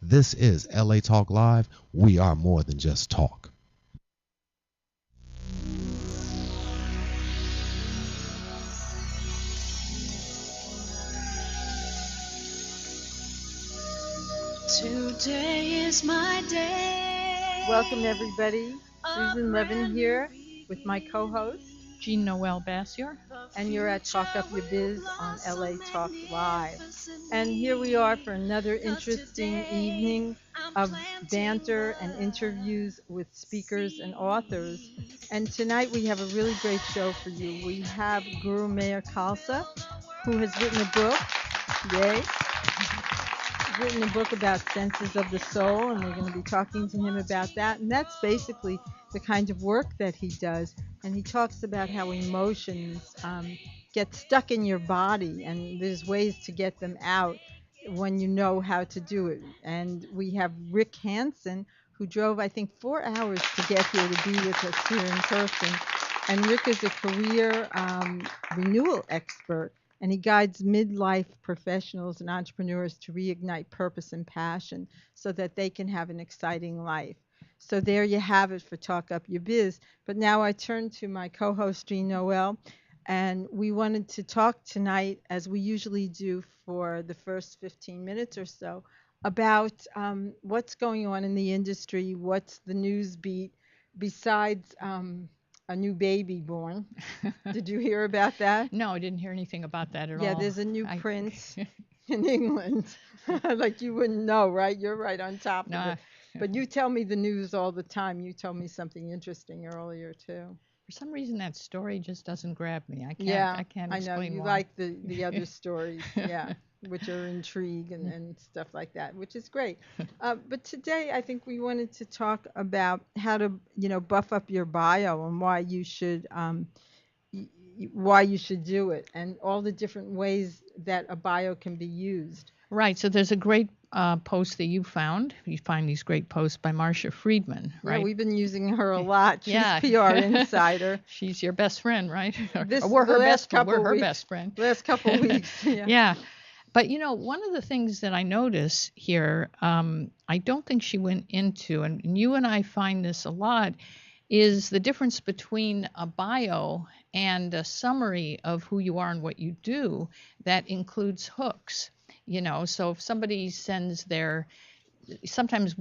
This is LA Talk Live. We are more than just talk. Today is my day. Welcome, everybody. Susan Levin here with my co-host, Jean-Noelbassior. and you're at Talk Up Your Biz on LA Talk Live. And here we are for another interesting evening of banter and interviews with speakers and authors. And tonight we have a really great show for you. We have Guru Meher Khalsa, who has written a book. Yay. Written a book about senses of the soul, and we're going to be talking to him about that. And that's basically the kind of work that he does. And he talks about how emotions get stuck in your body, and there's ways to get them out when you know how to do it. And we have Rikk Hansen, who drove, I think, 4 hours to get here to be with us here in person. And Rikk is a career renewal expert, and he guides midlife professionals and entrepreneurs to reignite purpose and passion so that they can have an exciting life. So there you have it for Talk Up Your Biz. But now I turn to my co-host, Jean-Noel, and we wanted to talk tonight, as we usually do for the first 15 minutes or so, about what's going on in the industry, what's the news beat, besides a new baby born. Did you hear about that? No, I didn't hear anything about that at all. Yeah, there's a new prince in England. Like you wouldn't know, right? You're right on top of it. But you tell me the news all the time. You told me something interesting earlier too. For some reason, that story just doesn't grab me. I can't I know explain you why. like the other stories, yeah, which are intrigue and stuff like that, which is great. But today, I think we wanted to talk about how to, buff up your bio and why you should do it, and all the different ways that a bio can be used. Right. So there's a great post that you found. You find these great posts by Marcia Friedman, right? Yeah, we've been using her a lot. She's Yeah. PR insider. She's your best friend, right? This, or we're her best friend. We're We're her weeks, best friend. Last couple of weeks. Yeah. Yeah. But, one of the things that I notice here, I don't think she went into, and you and I find this a lot, is the difference between a bio and a summary of who you are and what you do that includes hooks. So if somebody sends sometimes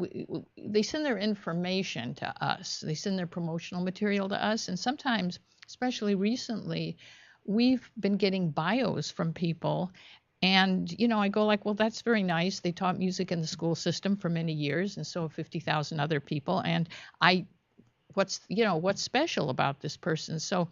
they send their information to us, they send their promotional material to us, and sometimes, especially recently, we've been getting bios from people. And, I go like, well, that's very nice. They taught music in the school system for many years, and so have 50,000 other people. And what's special about this person? So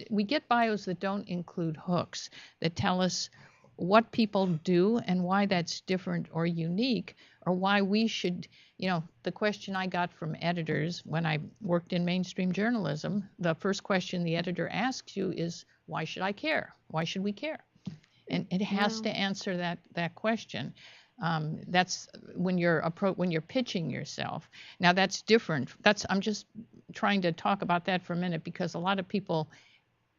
we get bios that don't include hooks, that tell us what people do and why that's different or unique, or why we should, the question I got from editors when I worked in mainstream journalism, the first question the editor asks you is, why should I care? Why should we care? And it has to answer that question. That's when you're pitching yourself. Now that's different. I'm just trying to talk about that for a minute, because a lot of people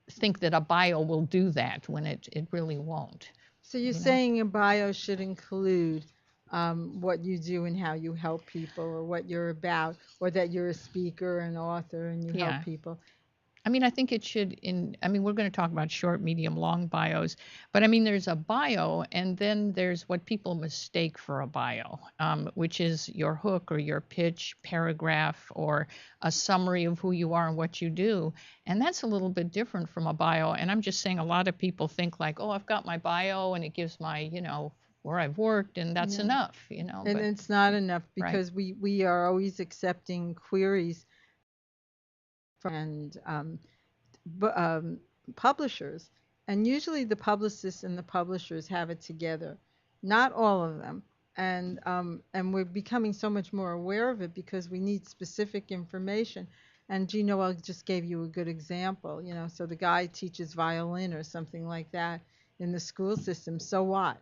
think that a bio will do that when it really won't. So you're saying a bio should include what you do and how you help people, or what you're about, or that you're a speaker and author and you help people. I think it should we're going to talk about short, medium, long bios, but there's a bio, and then there's what people mistake for a bio, which is your hook or your pitch paragraph or a summary of who you are and what you do. And that's a little bit different from a bio. And I'm just saying, a lot of people think like, oh, I've got my bio and it gives my, where I've worked, and that's enough, And it's not enough, because we are always accepting queries and publishers, and usually the publicists and the publishers have it together, not all of them, and we're becoming so much more aware of it because we need specific information. And Jean-Noel just gave you a good example, so the guy teaches violin or something like that in the school system. So what?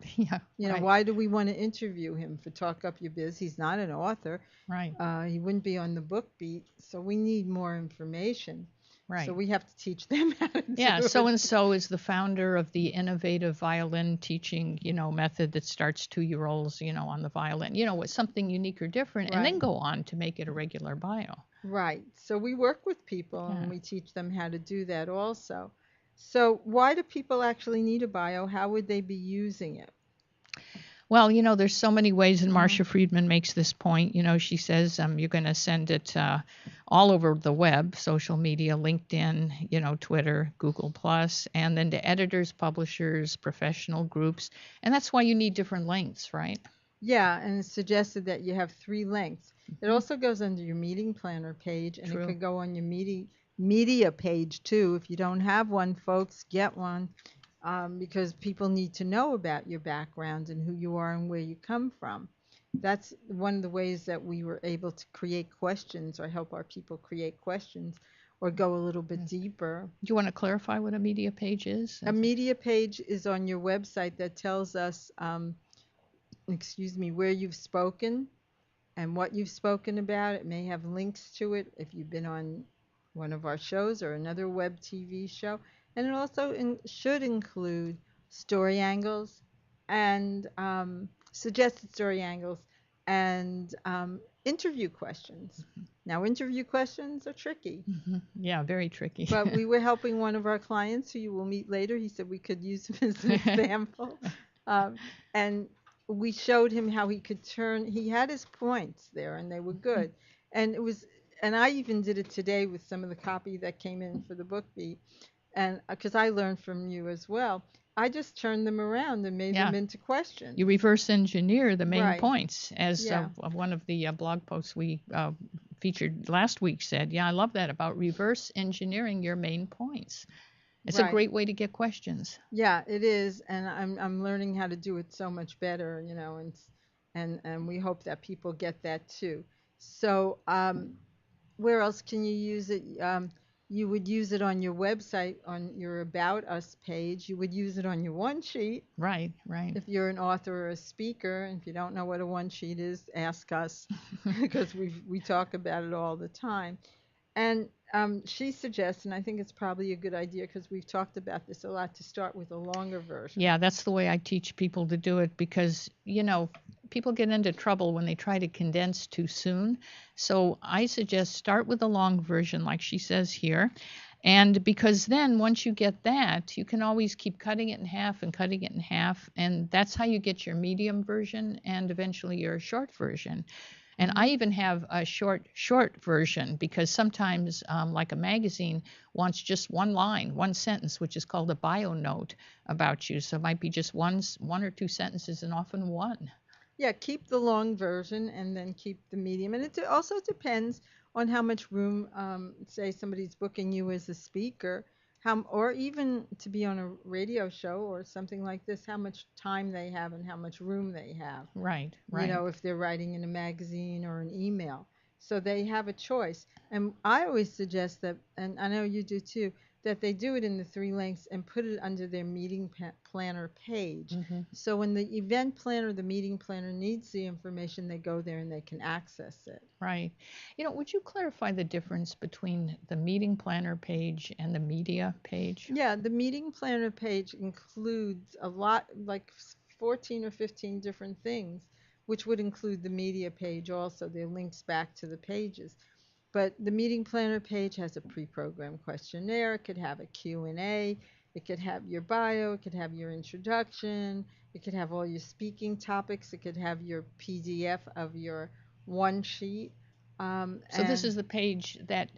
Why do we want to interview him for Talk Up Your Biz? He's not an author. Right. He wouldn't be on the book beat. So we need more information. Right. So we have to teach them how to do Yeah, it. so and so is the founder of the innovative violin teaching, method that starts 2-year-olds, on the violin, with something unique or different, and then Right. go on to make it a regular bio. Right. So we work with people Yeah. and we teach them how to do that also. So why do people actually need a bio? How would they be using it? Well, there's so many ways, and Mhm. Marcia Friedman makes this point. She says you're going to send it all over the web, social media, LinkedIn, Twitter, Google Plus, and then to editors, publishers, professional groups, and that's why you need different lengths, right? Yeah, and it's suggested that you have 3 lengths. It Mhm. also goes under your meeting planner page, and True. it could go on your media page too. If you don't have one, folks, get one, because people need to know about your background and who you are and where you come from. That's one of the ways that we were able to create questions or help our people create questions or go a little bit deeper. Do you want to clarify what a media page is? A media page is on your website that tells us, where you've spoken and what you've spoken about. It may have links to it if you've been on one of our shows or another web TV show. And it also should include story angles and suggested story angles and interview questions. Now, interview questions are tricky, Yeah, very tricky. but we were helping one of our clients who you will meet later. He said we could use him as an example. And we showed him how he could he had his points there and they were good. And and I even did it today with some of the copy that came in for the book beat. And because I learned from you as well, I just turned them around and made them into questions. You reverse engineer the main Right. points, as Yeah. one of the blog posts we featured last week said. Yeah, I love that about reverse engineering your main points. It's a Right. great way to get questions. Yeah, it is, and I'm learning how to do it so much better, and we hope that people get that too. So, where else can you use it? You would use it on your website, on your About Us page. You would use it on your one sheet. Right, right. If you're an author or a speaker, and if you don't know what a one sheet is, ask us because we talk about it all the time. And she suggests, and I think it's probably a good idea because we've talked about this a lot, to start with a longer version. Yeah, that's the way I teach people to do it because, people get into trouble when they try to condense too soon. So I suggest start with a long version, like she says here. And because then once you get that, you can always keep cutting it in half and cutting it in half. And that's how you get your medium version and eventually your short version. And I even have a short version because sometimes, like a magazine, wants just one line, one sentence, which is called a bio note about you. So it might be just one or two sentences, and often one. Yeah, keep the long version and then keep the medium. And it also depends on how much room, say somebody's booking you as a speaker, or even to be on a radio show or something like this, how much time they have and how much room they have. Right, right. If they're writing in a magazine or an email. So they have a choice. And I always suggest that, and I know you do too, that they do it in the 3 lengths and put it under their meeting planner page. So when the event planner, the meeting planner needs the information, they go there and they can access it. Right. Would you clarify the difference between the meeting planner page and the media page? Yeah, the meeting planner page includes a lot, like 14 or 15 different things, which would include the media page also. They're links back to the pages. But the meeting planner page has a pre-programmed questionnaire. It could have a Q&A. It could have your bio. It could have your introduction. It could have all your speaking topics. It could have your PDF of your one sheet. So this is the page that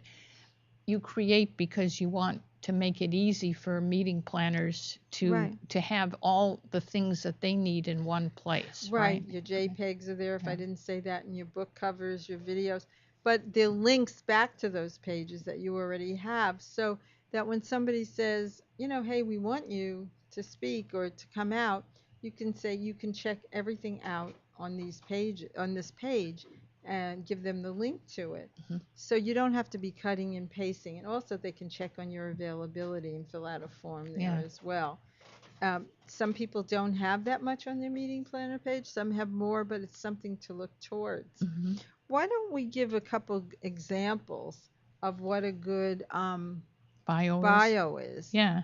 you create because you want to make it easy for meeting planners to have all the things that they need in one place. Right. Your JPEGs are there. If I didn't say that, in your book covers, your videos. But they're links back to those pages that you already have, so that when somebody says, hey, we want you to speak or to come out, you can say you can check everything out on this page, and give them the link to it. So you don't have to be cutting and pasting. And also they can check on your availability and fill out a form there as well. Some people don't have that much on their meeting planner page. Some have more, but it's something to look towards. Why don't we give a couple examples of what a good Bio is? Bio is. Yeah.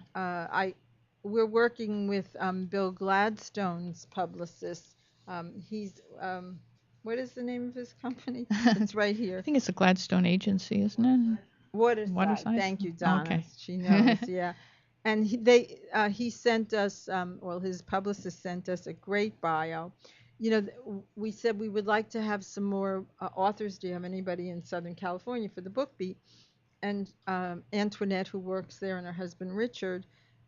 We're working with Bill Gladstone's publicist. He's what is the name of his company? It's right I here. think it's a Gladstone agency, isn't it? Waterside. Waterside? Thank you, Donna. Okay. She knows. Yeah. And he sent us, well, his publicist sent us a great bio. You know, we said we would like to have some more authors. Do you have anybody in Southern California for the book beat? And Antoinette, who works there, and her husband Richard,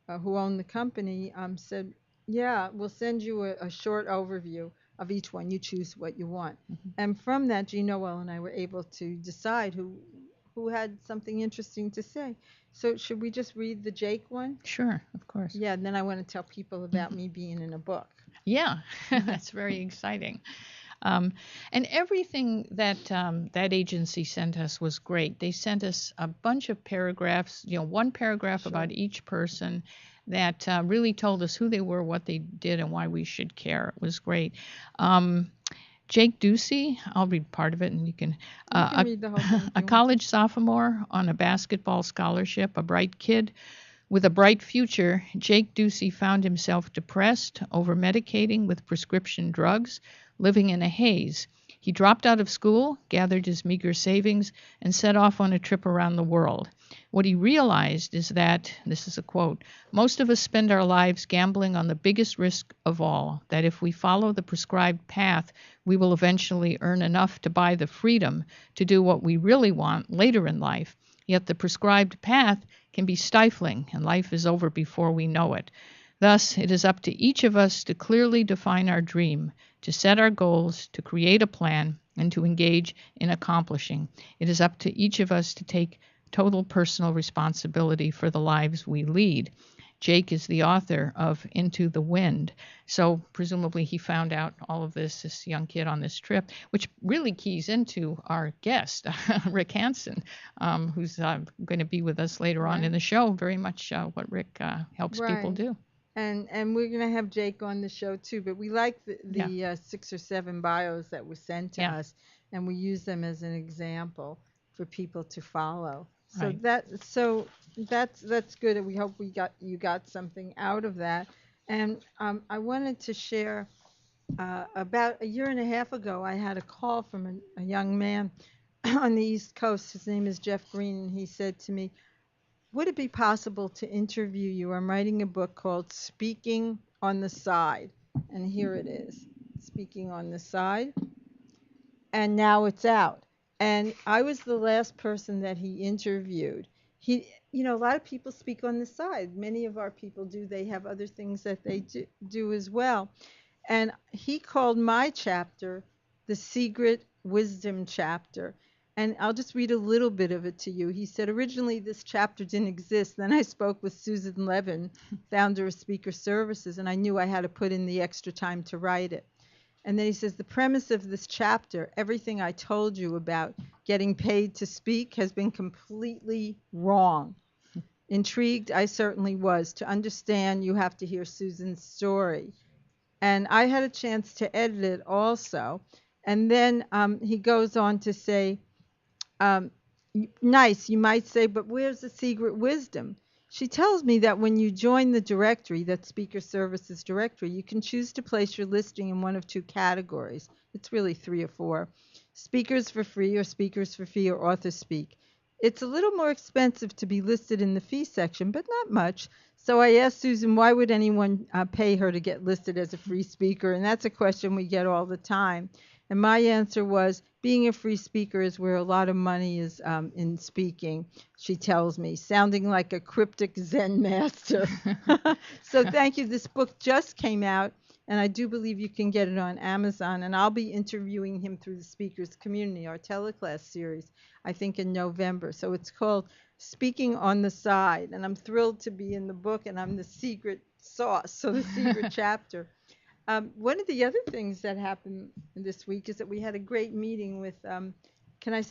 who own the company, said, "Yeah, we'll send you a short overview of each one. You choose what you want." And from that, Jean-Noel and I were able to decide who had something interesting to say. So should we just read the Jake one? Sure, of course. Yeah, and then I want to tell people about me being in a book. Yeah, that's very exciting. And everything that that agency sent us was great. They sent us a bunch of paragraphs, one paragraph about each person that really told us who they were, what they did, and why we should care. It was great. Jake Ducey, I'll read part of it, and you can read the whole thing. A college sophomore on a basketball scholarship, a bright kid with a bright future. Jake Ducey found himself depressed, over-medicating with prescription drugs, living in a haze. He dropped out of school, gathered his meager savings, and set off on a trip around the world. What he realized is that, this is a quote, "Most of us spend our lives gambling on the biggest risk of all, that if we follow the prescribed path, we will eventually earn enough to buy the freedom to do what we really want later in life. Yet the prescribed path can be stifling, and life is over before we know it. Thus, it is up to each of us to clearly define our dream, to set our goals, to create a plan, and to engage in accomplishing. It is up to each of us to take total personal responsibility for the lives we lead." Jake is the author of Into the Wind. So presumably he found out all of this young kid on this trip, which really keys into our guest, Rikk Hansen, who's going to be with us later on in the show. Very much what Rikk helps people do. And we're going to have Jake on the show too, but we like the 6 or 7 bios that were sent to us, and we use them as an example for people to follow. So that's good. We hope you got something out of that. And I wanted to share about a year and a half ago, I had a call from a young man on the East Coast. His name is Jeff Green, and he said to me, "Would it be possible to interview you? I'm writing a book called Speaking on the Side." And here it is, Speaking on the Side. And now it's out. And I was the last person that he interviewed. A lot of people speak on the side. Many of our people do. They have other things that they do as well. And he called my chapter the Secret Wisdom Chapter. And I'll just read a little bit of it to you. He said, "Originally, this chapter didn't exist. Then I spoke with Susan Levin, founder of Speaker Services, and I knew I had to put in the extra time to write it." And then he says, "The premise of this chapter, everything I told you about getting paid to speak, has been completely wrong. Intrigued, I certainly was. To understand, you have to hear Susan's story." And I had a chance to edit it also. And then he goes on to say, "Nice, you might say, but where's the secret wisdom? She tells me that when you join the directory, that Speaker Services directory, you can choose to place your listing in one of 2 categories. It's really 3 or 4. Speakers for free, or speakers for fee, or authors speak. It's a little more expensive to be listed in the fee section, but not much. So I asked Susan, why would anyone pay her to get listed as a free speaker? And that's a question we get all the time. And my answer was, being a free speaker is where a lot of money is in speaking," she tells me, sounding like a cryptic Zen master. So thank you. This book just came out, and I do believe you can get it on Amazon. And I'll be interviewing him through the Speakers Community, our teleclass series, I think in November. So it's called Speaking on the Side. And I'm thrilled to be in the book, and I'm the secret sauce, so the secret chapter. One of the other things that happened this week is that we had a great meeting with, can I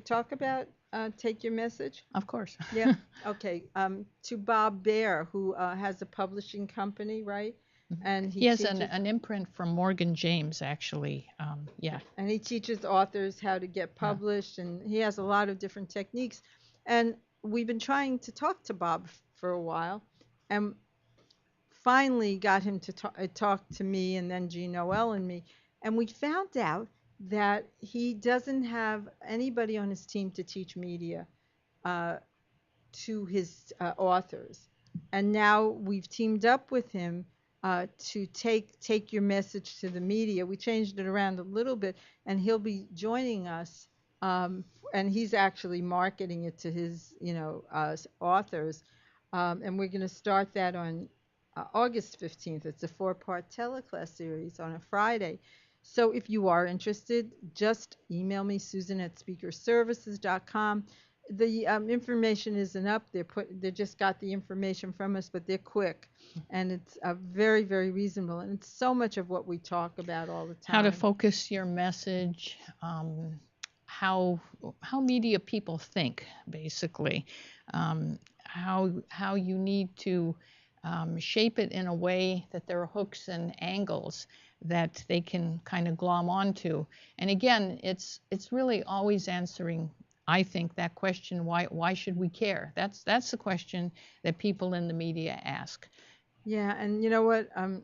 talk about Take Your Message? Of course. Yeah. Okay. To Bob Baer, who has a publishing company, right? And he has an imprint from Morgan James, actually. And he teaches authors how to get published, and he has a lot of different techniques. And we've been trying to talk to Bob for a while, and finally got him to talk to me, and then Jean-Noel and me, and we found out that he doesn't have anybody on his team to teach media to his authors. And now we've teamed up with him to take your message to the media. We changed it around a little bit, and he'll be joining us. And he's actually marketing it to his, authors. And we're going to start that on August 15th. It's a 4-part teleclass series on a Friday. So if you are interested, just email me, susan@speakerservices.com. The information isn't up. They just got the information from us, but they're quick, and it's very, very reasonable. And it's so much of what we talk about all the time. How to focus your message, how media people think, basically, how you need to shape it in a way that there are hooks and angles that they can kind of glom onto. And again, it's really always answering, I think, that question, why should we care? That's the question that people in the media ask. Yeah, and you know what? I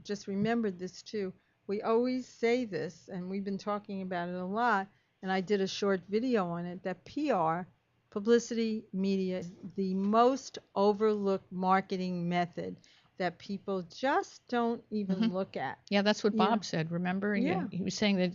just remembered this too. We always say this, and we've been talking about it a lot, and I did a short video on it, that PR, publicity, media, is the most overlooked marketing method that people just don't even look at. Yeah, that's what Bob said, remember? Yeah. He was saying that,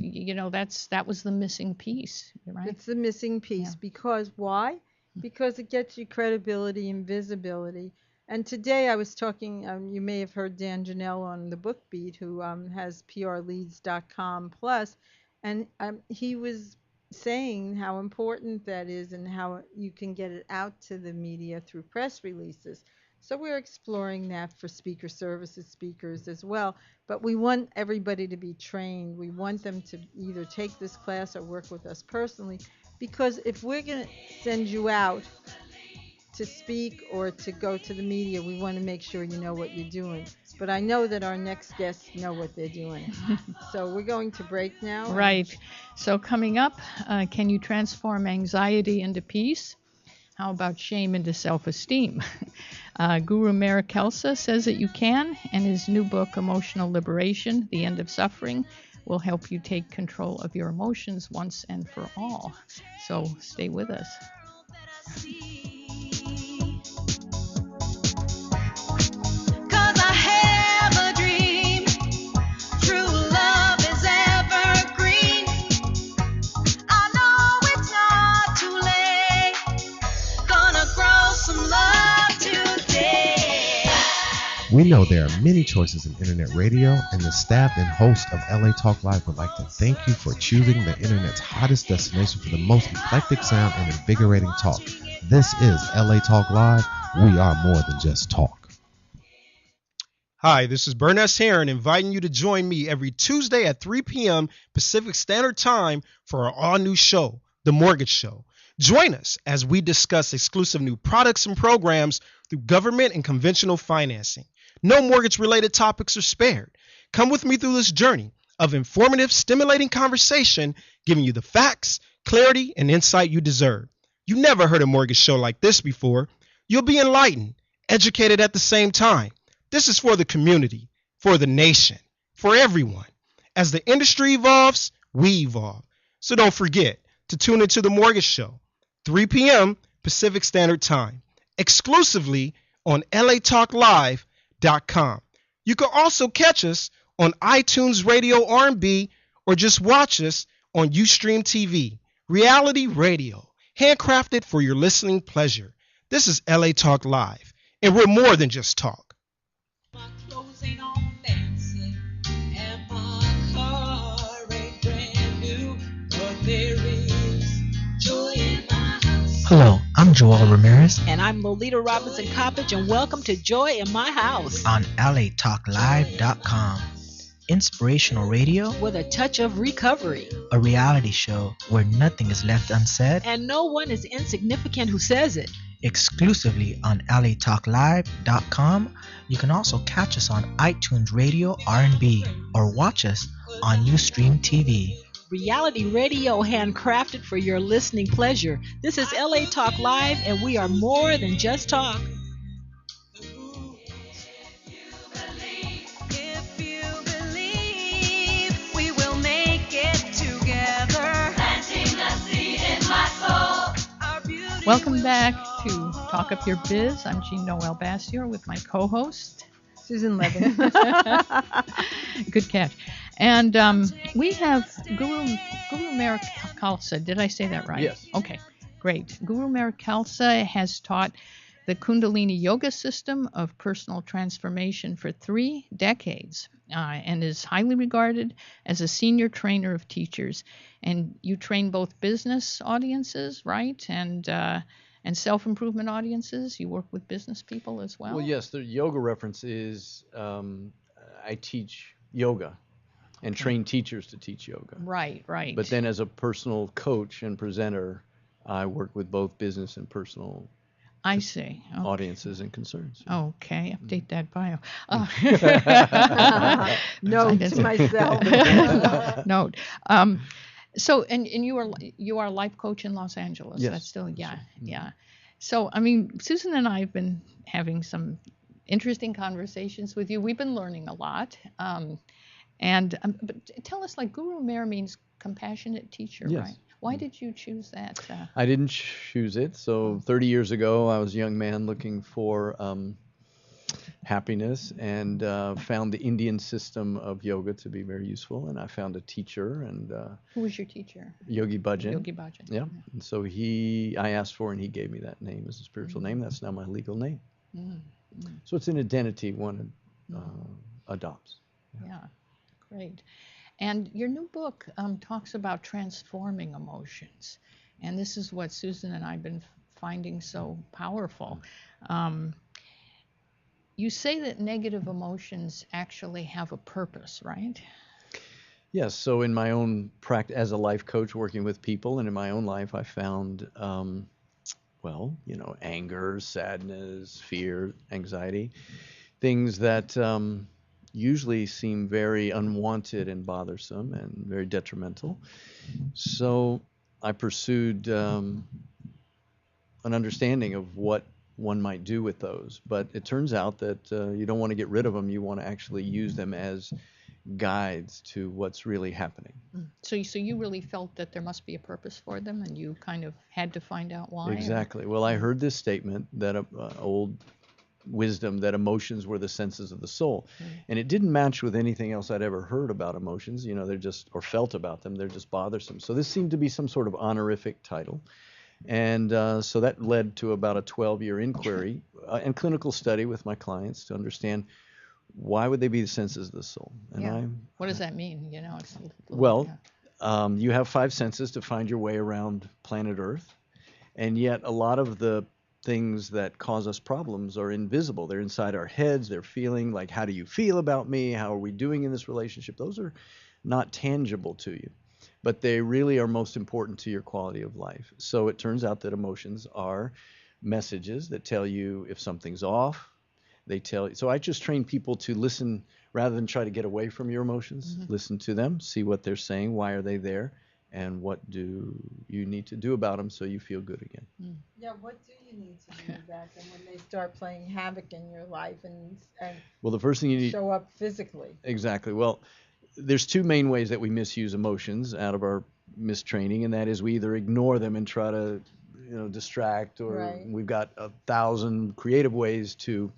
that was the missing piece, right? It's the missing piece. Because why? Because it gets you credibility and visibility. And today I was talking, you may have heard Dan Janelle on the Book Beat, who has prleads.com plus, and he was saying how important that is and how you can get it out to the media through press releases. So we're exploring that for speaker services speakers as well. But we want everybody to be trained. We want them to either take this class or work with us personally, because if we're going to send you out to speak or to go to the media, we want to make sure you know what you're doing. But I know that our next guests know what they're doing. So we're going to break now. Right. So coming up, can you transform anxiety into peace? How about shame into self-esteem? Guru Meher Khalsa says that you can, and his new book, Emotional Liberation, The End of Suffering, will help you take control of your emotions once and for all. So stay with us. We know there are many choices in internet radio, and the staff and host of LA Talk Live would like to thank you for choosing the internet's hottest destination for the most eclectic sound and invigorating talk. This is LA Talk Live. We are more than just talk. Hi, this is Burness Heron inviting you to join me every Tuesday at 3 p.m. Pacific Standard Time for our all-new show, The Mortgage Show. Join us as we discuss exclusive new products and programs through government and conventional financing. No mortgage-related topics are spared. Come with me through this journey of informative, stimulating conversation, giving you the facts, clarity, and insight you deserve. You never heard a mortgage show like this before. You'll be enlightened, educated at the same time. This is for the community, for the nation, for everyone. As the industry evolves, we evolve. So don't forget to tune into The Mortgage Show, 3 p.m. Pacific Standard Time, exclusively on latalklive.com. You can also catch us on iTunes Radio R&B, or just watch us on Ustream TV, reality radio, handcrafted for your listening pleasure. This is LA Talk Live, and we're more than just talk. Hello, I'm Joel Ramirez. And I'm Lolita Robinson Coppage, and welcome to Joy in My House on latalklive.com. Inspirational radio with a touch of recovery. A reality show where nothing is left unsaid. And no one is insignificant who says it. Exclusively on latalklive.com. You can also catch us on iTunes Radio R&B or watch us on Ustream TV. reality radio handcrafted for your listening pleasure. This is LA Talk Live, and we are more than just talk. If you believe, we will make it together. Planting a seed in my soul. Our beauty Welcome will back to show. Talk Up Your Biz. I'm Jean-Noelbassior with my co-host. Susan Levin. Good catch. And we have Guru Meher Khalsa. Did I say that right? Yes. Okay, great. Guru Meher Khalsa has taught the Kundalini Yoga system of personal transformation for 3 decades and is highly regarded as a senior trainer of teachers. And you train both business audiences, right? And self-improvement audiences. You work with business people as well? Well, yes, the yoga reference is I teach yoga and train teachers to teach yoga. Right. But then as a personal coach and presenter, I work with both business and personal I see. Okay. audiences and concerns. Okay, update that bio. Note to myself. Note. So, and you are a life coach in Los Angeles. Yes. That's still, yeah. So, I mean, Susan and I have been having some interesting conversations with you. We've been learning a lot. But tell us, like, Guru Meher means compassionate teacher, Yes. right? Why did you choose that? I didn't choose it. So 30 years ago, I was a young man looking for happiness and found the Indian system of yoga to be very useful. And I found a teacher, and Who was your teacher? Yogi Bhajan. Yogi Bhajan. Yeah. And so I asked for, and he gave me that name as a spiritual name. That's now my legal name. So it's an identity one adopts. Yeah, great. And your new book talks about transforming emotions. And this is what Susan and I have been finding so powerful. You say that negative emotions actually have a purpose, right? Yes. So in my own practice as a life coach working with people, and in my own life, I found, anger, sadness, fear, anxiety, things that usually seem very unwanted and bothersome and very detrimental. So I pursued an understanding of what one might do with those. But it turns out that you don't want to get rid of them. You want to actually use them as guides to what's really happening. So you really felt that there must be a purpose for them, and you kind of had to find out why? Exactly. Well, I heard this statement that old wisdom that emotions were the senses of the soul. And it didn't match with anything else I'd ever heard about emotions. They're just, or felt about them, they're just bothersome. So this seemed to be some sort of honorific title. And so that led to about a 12-year inquiry and clinical study with my clients to understand why would they be the senses of the soul. And what does that mean? It's you have 5 senses to find your way around planet Earth. And yet a lot of the things that cause us problems are invisible. They're inside our heads. They're feeling like, how do you feel about me? How are we doing in this relationship? Those are not tangible to you, but they really are most important to your quality of life. So it turns out that emotions are messages that tell you if something's off. So I just train people to listen rather than try to get away from your emotions. Listen to them, see what they're saying, why are they there, and what do you need to do about them so you feel good again. Yeah, what do you need to do about them when they start playing havoc in your life and Well, the first thing you need show up physically? Exactly. Well, there's 2 main ways that we misuse emotions out of our mistraining, and that is we either ignore them and try to distract, or we've got 1,000 creative ways to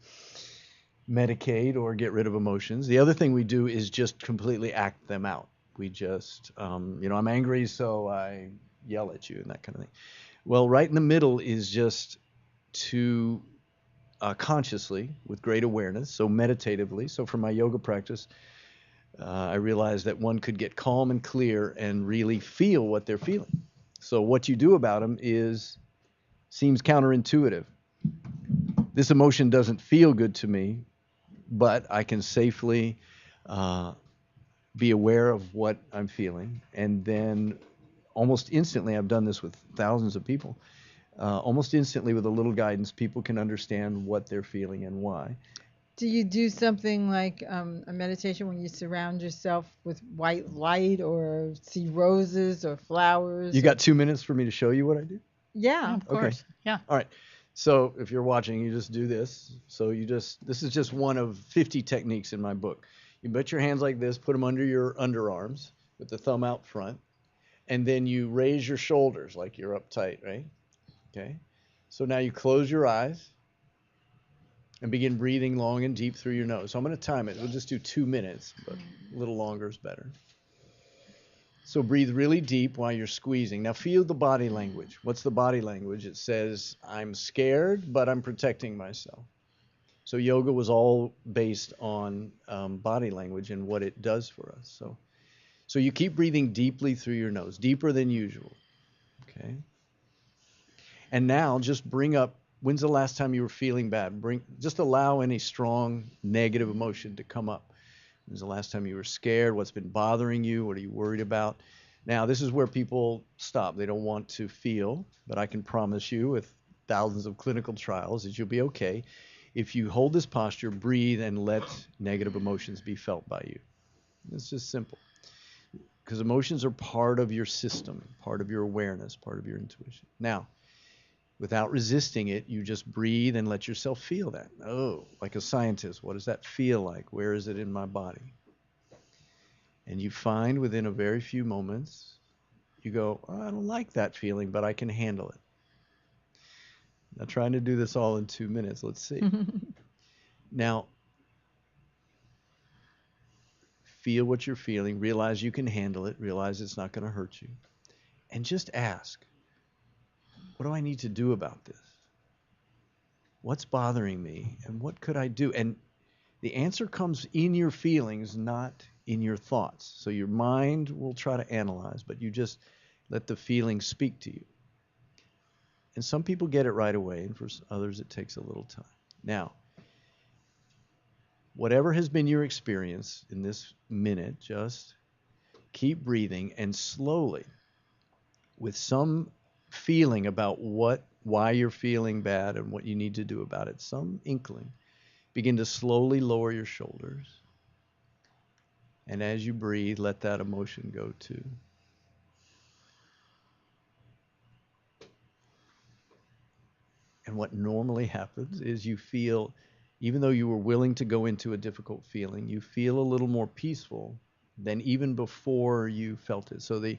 medicate or get rid of emotions. The other thing we do is just completely act them out. We just, I'm angry, so I yell at you and that kind of thing. Well, right in the middle is just to consciously, with great awareness, so meditatively. So for my yoga practice, I realized that one could get calm and clear and really feel what they're feeling. So what you do about them seems counterintuitive. This emotion doesn't feel good to me, but I can safely be aware of what I'm feeling. And then almost instantly, I've done this with thousands of people, almost instantly with a little guidance, people can understand what they're feeling and why. Do you do something like a meditation when you surround yourself with white light or see roses or flowers? You got 2 minutes for me to show you what I do? Yeah. Yeah, of course. Yeah. All right. So if you're watching, you just do this. So this is just one of 50 techniques in my book. You put your hands like this, put them under your underarms with the thumb out front, and then you raise your shoulders like you're uptight, right? Okay. So now you close your eyes and begin breathing long and deep through your nose. So I'm going to time it. We'll just do 2 minutes, but a little longer is better. So breathe really deep while you're squeezing. Now feel the body language. What's the body language? It says, I'm scared, but I'm protecting myself. So yoga was all based on body language and what it does for us. So you keep breathing deeply through your nose, deeper than usual. Okay. And now just bring up, when's the last time you were feeling bad? Just allow any strong negative emotion to come up. When's the last time you were scared? What's been bothering you? What are you worried about? Now, this is where people stop. They don't want to feel, but I can promise you with thousands of clinical trials that you'll be okay if you hold this posture, breathe, and let negative emotions be felt by you. It's just simple. Because emotions are part of your system, part of your awareness, part of your intuition. Now, without resisting it, you just breathe and let yourself feel that. Oh, like a scientist, what does that feel like? Where is it in my body? And you find within a very few moments, you go, oh, I don't like that feeling, but I can handle it. Now, trying to do this all in 2 minutes, let's see. Now, feel what you're feeling, realize you can handle it, realize it's not going to hurt you, and just ask, what do I need to do about this? What's bothering me, and what could I do? And the answer comes in your feelings, not in your thoughts. So your mind will try to analyze, but you just let the feelings speak to you. And some people get it right away, and for others it takes a little time. Now, whatever has been your experience in this minute, just keep breathing and slowly, with some feeling about why you're feeling bad and what you need to do about it, some inkling, begin to slowly lower your shoulders. And as you breathe, let that emotion go too. And what normally happens is you feel, even though you were willing to go into a difficult feeling, you feel a little more peaceful than even before you felt it. So the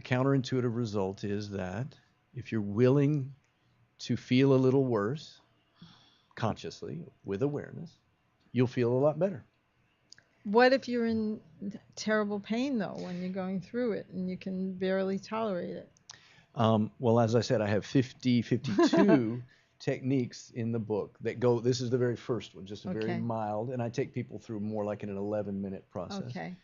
counterintuitive result is that if you're willing to feel a little worse, consciously, with awareness, you'll feel a lot better. What if you're in terrible pain, though, when you're going through it and you can barely tolerate it? Well, as I said, I have 52 techniques in the book that go, this is the very first one, just a very mild, and I take people through more like in an 11-minute process. Okay.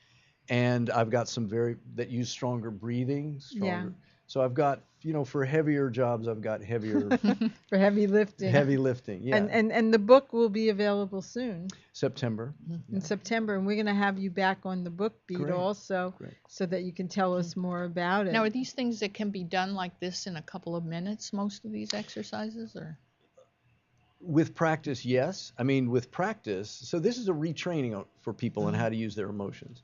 And I've got some that use stronger breathing, stronger. So I've got, for heavier jobs, I've got heavier. For heavy lifting. Heavy lifting, yeah. And the book will be available soon. September. In September, and we're going to have you back on the book beat also, so that you can tell us more about it. Now, are these things that can be done like this in a couple of minutes, most of these exercises, or? With practice, yes. I mean, with practice, so this is a retraining for people on how to use their emotions.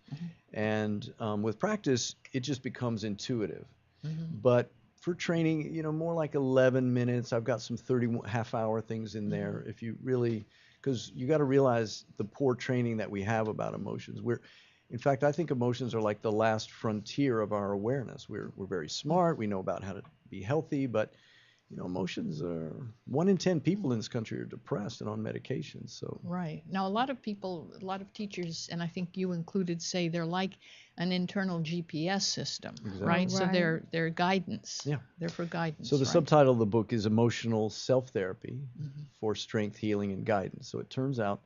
And with practice, it just becomes intuitive. But for training, more like 11 minutes. I've got some 30 half-hour things in there. If you really, because you got to realize the poor training that we have about emotions. In fact, I think emotions are like the last frontier of our awareness. We're very smart. We know about how to be healthy, but emotions are 1 in 10 people in this country are depressed and on medications. So right now, a lot of people, a lot of teachers, and I think you included, say they're like an internal GPS system, right? So they're guidance. Yeah, they're for guidance. So the subtitle of the book is Emotional Self-Therapy for Strength, Healing, and Guidance. So it turns out,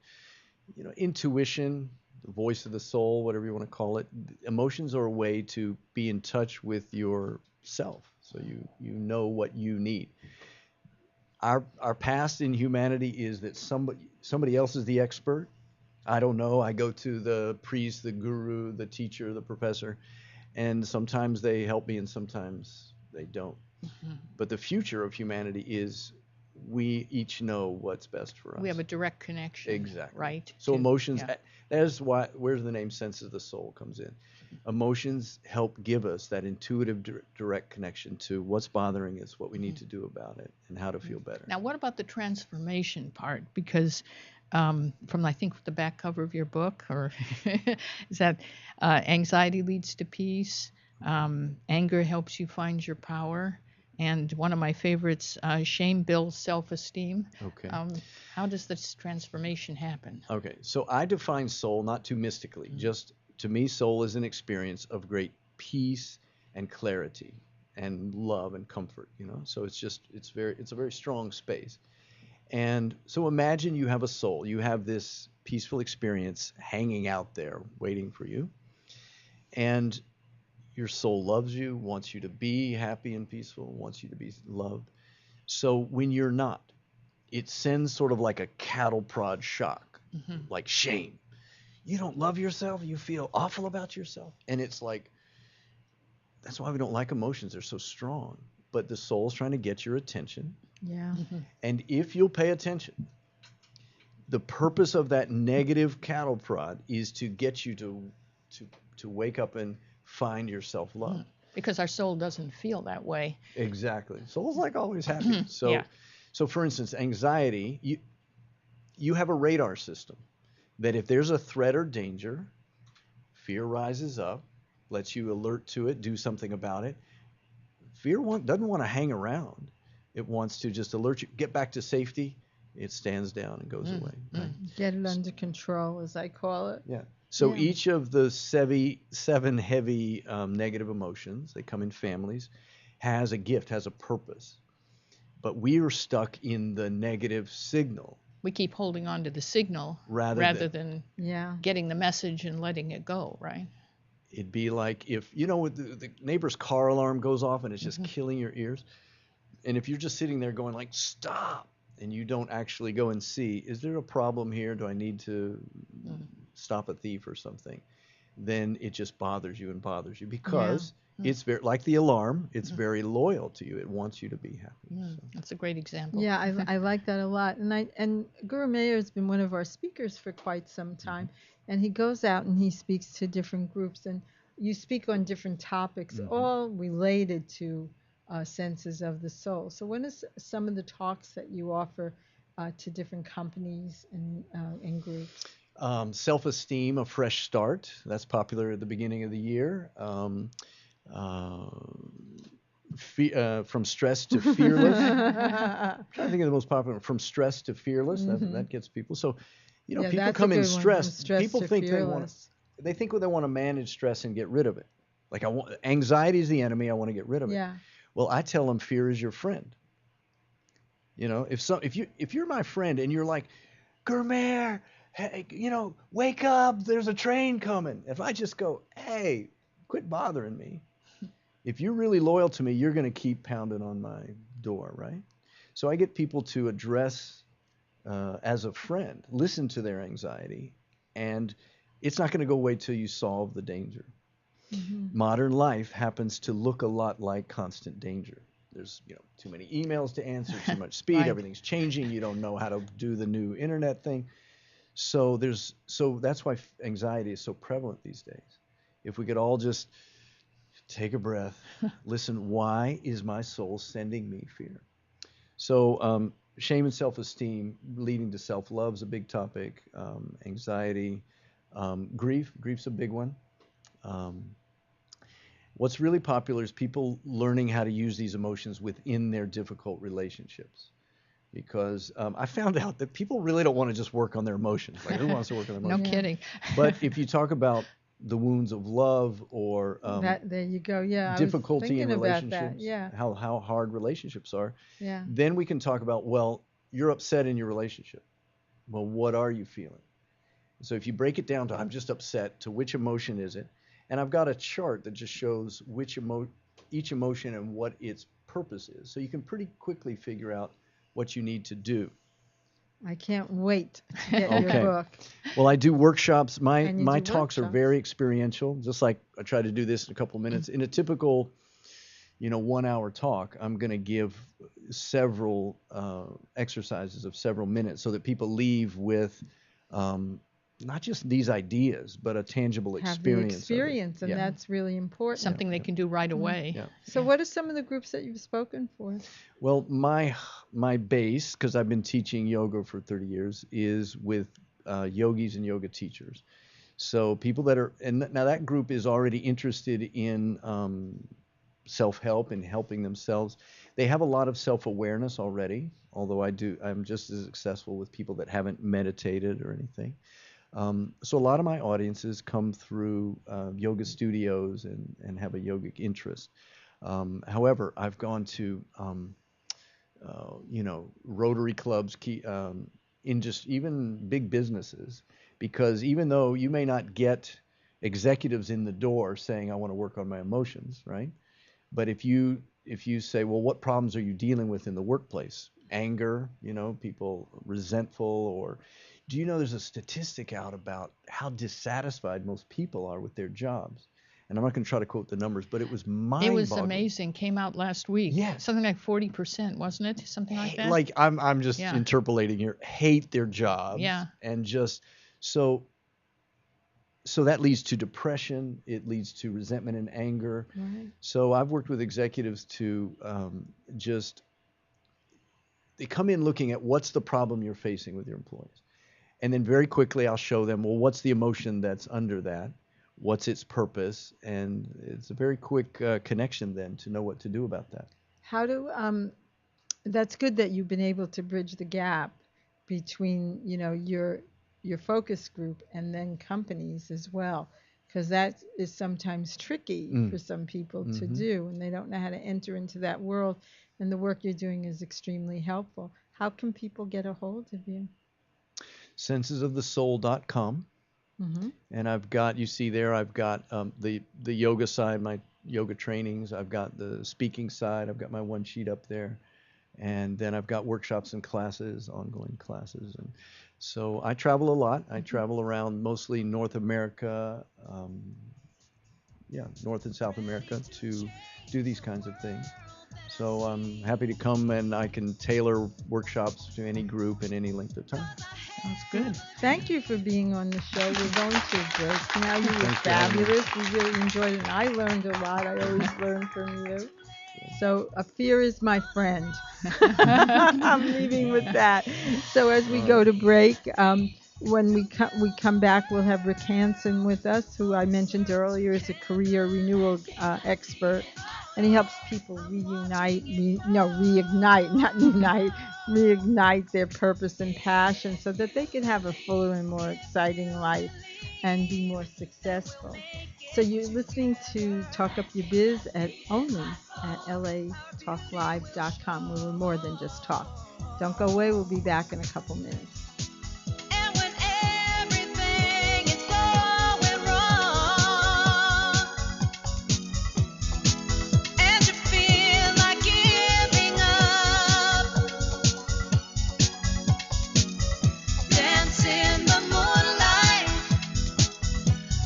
intuition, the voice of the soul, whatever you want to call it, emotions are a way to be in touch with yourself. So you know what you need. Our past in humanity is that somebody else is the expert. I don't know. I go to the priest, the guru, the teacher, the professor, and sometimes they help me and sometimes they don't. But the future of humanity is we each know what's best for us. We have a direct connection. Exactly. Right. So emotions, yeah. that is why, where's the name sense of the soul comes in. Emotions help give us that intuitive direct connection to what's bothering us, what we need to do about it, and how to feel better. Now, what about the transformation part? Because from, I think, the back cover of your book, or is that anxiety leads to peace, anger helps you find your power, and one of my favorites, shame builds self-esteem. Okay. How does this transformation happen? Okay, so I define soul not too mystically. Just to me, soul is an experience of great peace and clarity and love and comfort. So it's a very strong space. And so imagine you have a soul. You have this peaceful experience hanging out there waiting for you. And your soul loves you, wants you to be happy and peaceful, wants you to be loved. So when you're not, it sends sort of like a cattle prod shock, like shame. You don't love yourself. You feel awful about yourself. And it's like, that's why we don't like emotions. They're so strong. But the soul's trying to get your attention. Yeah. And if you'll pay attention, the purpose of that negative cattle prod is to get you to wake up and find your self-love. Because our soul doesn't feel that way. Exactly. Soul's like always happy. So for instance, anxiety, you have a radar system that if there's a threat or danger, fear rises up, lets you alert to it, do something about it. Fear doesn't want to hang around. It wants to just alert you, get back to safety. It stands down and goes away. Right? Get it under control, as I call it. Yeah. So each of the seven heavy negative emotions, they come in families, has a gift, has a purpose. But we are stuck in the negative signal. We keep holding on to the signal rather than getting the message and letting it go, right? It'd be like if, the neighbor's car alarm goes off and it's just killing your ears. And if you're just sitting there going like, stop, and you don't actually go and see, is there a problem here? Do I need to stop a thief or something? Then it just bothers you because it's very, like the alarm, it's very loyal to you. It wants you to be happy. So. That's a great example. Yeah, I like that a lot. And Guru Meher has been one of our speakers for quite some time. And he goes out and he speaks to different groups. And you speak on different topics, all related to senses of the soul. So what is some of the talks that you offer to different companies and groups? Self-esteem, a fresh start. That's popular at the beginning of the year. From stress to fearless. I'm trying to think of the most popular. From stress to fearless. That gets people. So, people come in stressed. People think they think they want to manage stress and get rid of it. Like anxiety is the enemy. I want to get rid of it. Yeah. Well, I tell them fear is your friend. If you're my friend and you're like, Guru Meher, hey, wake up, there's a train coming. If I just go, hey, quit bothering me. If you're really loyal to me, you're going to keep pounding on my door, right? So I get people to address as a friend, listen to their anxiety, and it's not going to go away till you solve the danger. Modern life happens to look a lot like constant danger. There's too many emails to answer, too much speed, Right. Everything's changing. You don't know how to do the new internet thing. So that's why anxiety is so prevalent these days. If we could all just take a breath, listen, why is my soul sending me fear? So shame and self-esteem leading to self-love is a big topic. Anxiety, grief's a big one. What's really popular is people learning how to use these emotions within their difficult relationships. Because I found out that people really don't want to just work on their emotions. Like, who wants to work on their emotions? No kidding. But if you talk about the wounds of love or there you go. Yeah, difficulty in relationships, about that. Yeah. how hard relationships are, Yeah. then we can talk about, well, you're upset in your relationship. Well, what are you feeling? So if you break it down to I'm just upset, to which emotion is it? And I've got a chart that just shows each emotion and what its purpose is. So you can pretty quickly figure out what you need to do. I can't wait to get your book. Well, I do workshops. My talks are workshops. very experiential, just like I try to do this in a couple of minutes. In a typical, 1 hour talk, I'm going to give several exercises of several minutes so that people leave with not just these ideas, but a tangible Have the experience. experience, and Yeah. that's really important. Something they can do right away. Yeah. So, what are some of the groups that you've spoken for? Well, my base, because I've been teaching yoga for 30 years, is with yogis and yoga teachers. So people that are, and now that group is already interested in self-help and helping themselves. They have a lot of self-awareness already, although I'm just as successful with people that haven't meditated or anything. So a lot of my audiences come through yoga studios and have a yogic interest. However, I've gone to Rotary clubs, in just even big businesses, because even though you may not get executives in the door saying, I want to work on my emotions, right? But if you say, well, what problems are you dealing with in the workplace? Anger, people resentful, or do you know there's a statistic out about how dissatisfied most people are with their jobs? And I'm not going to try to quote the numbers, but it was mind-boggling. It was amazing. Came out last week. Yeah. Something like 40%, wasn't it? Something like that. Like I'm just interpolating here. Hate their jobs. Yeah. And just so that leads to depression. It leads to resentment and anger. Right. So I've worked with executives to they come in looking at what's the problem you're facing with your employees. And then very quickly I'll show them, well, what's the emotion that's under that? What's its purpose? And it's a very quick connection then to know what to do about that. How do that's good that you've been able to bridge the gap between your focus group and then companies as well, because that is sometimes tricky for some people to do, and they don't know how to enter into that world, and the work you're doing is extremely helpful. How can people get a hold of you? Sensesofthesoul.com. And I've got, you see there, I've got the yoga side, my yoga trainings. I've got the speaking side. I've got my one sheet up there. And then I've got workshops and classes, ongoing classes. And so I travel a lot. I travel around mostly North America, North and South America to do these kinds of things. So I'm happy to come, and I can tailor workshops to any group in any length of time. Sounds good. Thank you for being on the show. We're going to a break now. You were fabulous. We really enjoyed it, and I learned a lot. I always learn from you. So a fear is my friend. I'm leaving with that. So as we go to break, when we come back, we'll have Rikk Hansen with us, who I mentioned earlier is a career renewal expert. And he helps people reignite their purpose and passion so that they can have a fuller and more exciting life and be more successful. So you're listening to Talk Up Your Biz only at latalklive.com, where we're more than just talk. Don't go away. We'll be back in a couple minutes. And when everything is going wrong, and you feel like giving up, dance in the moonlight,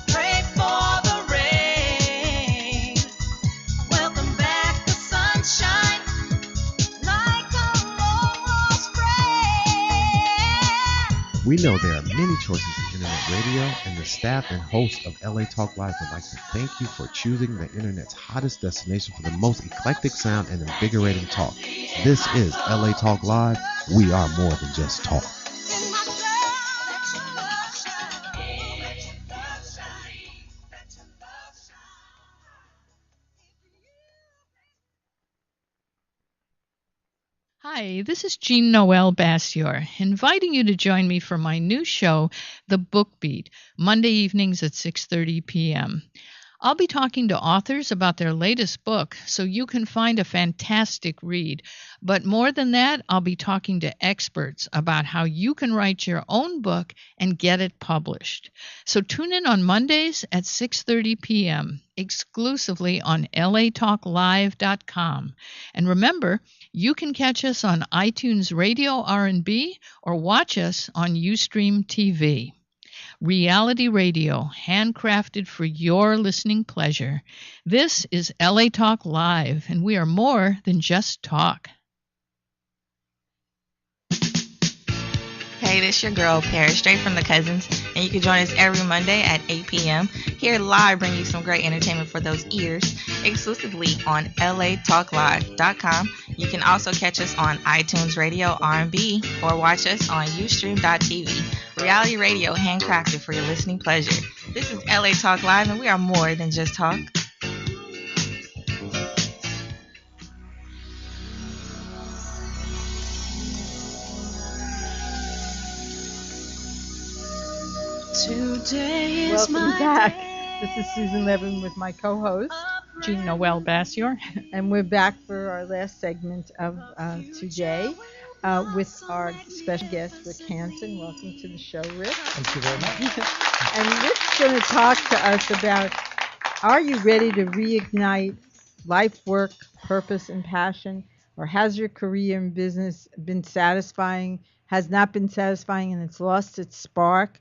pray for the rain, welcome back the sunshine, like a rose spray. We know there are many choices in internet radio, and the staff and host of LA Talk Live would like to thank you for choosing the internet's hottest destination for the most eclectic sound and invigorating talk. This is LA Talk Live. We are more than just talk. In my love shine, let your love shine, let your love shine. Hi, this is Jean-Noelbassior, inviting you to join me for my new show, The Book Beat, Monday evenings at 6:30 p.m. I'll be talking to authors about their latest book so you can find a fantastic read. But more than that, I'll be talking to experts about how you can write your own book and get it published. So tune in on Mondays at 6:30 p.m. exclusively on latalklive.com. And remember, you can catch us on iTunes Radio R&B or watch us on Ustream TV. Reality radio, handcrafted for your listening pleasure. This is LA Talk Live, and we are more than just talk. Hey, this your girl, Paris, straight from the Cousins, and you can join us every Monday at 8 p.m. here live, bringing you some great entertainment for those ears, exclusively on latalklive.com. You can also catch us on iTunes Radio R&B or watch us on Ustream.tv. Reality radio, handcrafted for your listening pleasure. This is LA Talk Live, and we are more than just talk. Today is Welcome my back. day. This is Susan Levin with my co-host, Jean-Noelbassior. and we're back for our last segment of today with our special guest, Rikk Hansen. Welcome to the show, Rick. Thank you very much. And Rick's going to talk to us about, are you ready to reignite life, work, purpose, and passion? Or has your career and business been satisfying, has not been satisfying, and it's lost its spark?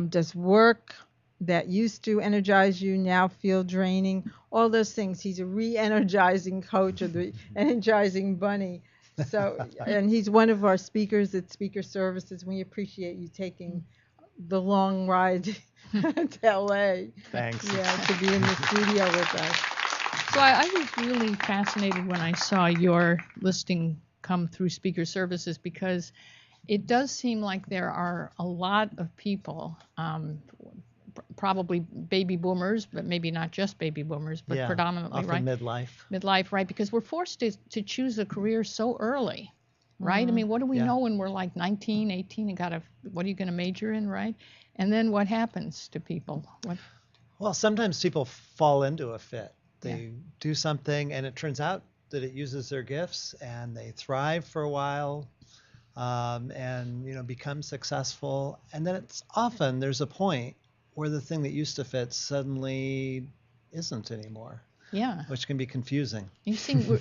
Does work that used to energize you now feel draining? All those things. He's a re-energizing coach, or the energizing bunny. So, and he's one of our speakers at Speaker Services. We appreciate you taking the long ride to LA. Thanks. Yeah, to be in the studio with us. So I was really fascinated when I saw your listing come through Speaker Services, because it does seem like there are a lot of people, probably baby boomers, but maybe not just baby boomers, but predominantly, often right? midlife. Midlife, right? Because we're forced to choose a career so early, right? I mean, what do we know when we're like 19, 18 and what are you going to major in, right? And then what happens to people? Well, sometimes people fall into a fit. They do something and it turns out that it uses their gifts and they thrive for a while. And become successful, and then it's often there's a point where the thing that used to fit suddenly isn't anymore. Yeah, which can be confusing.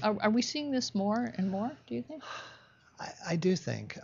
Are we seeing this more and more, do you think? I do think,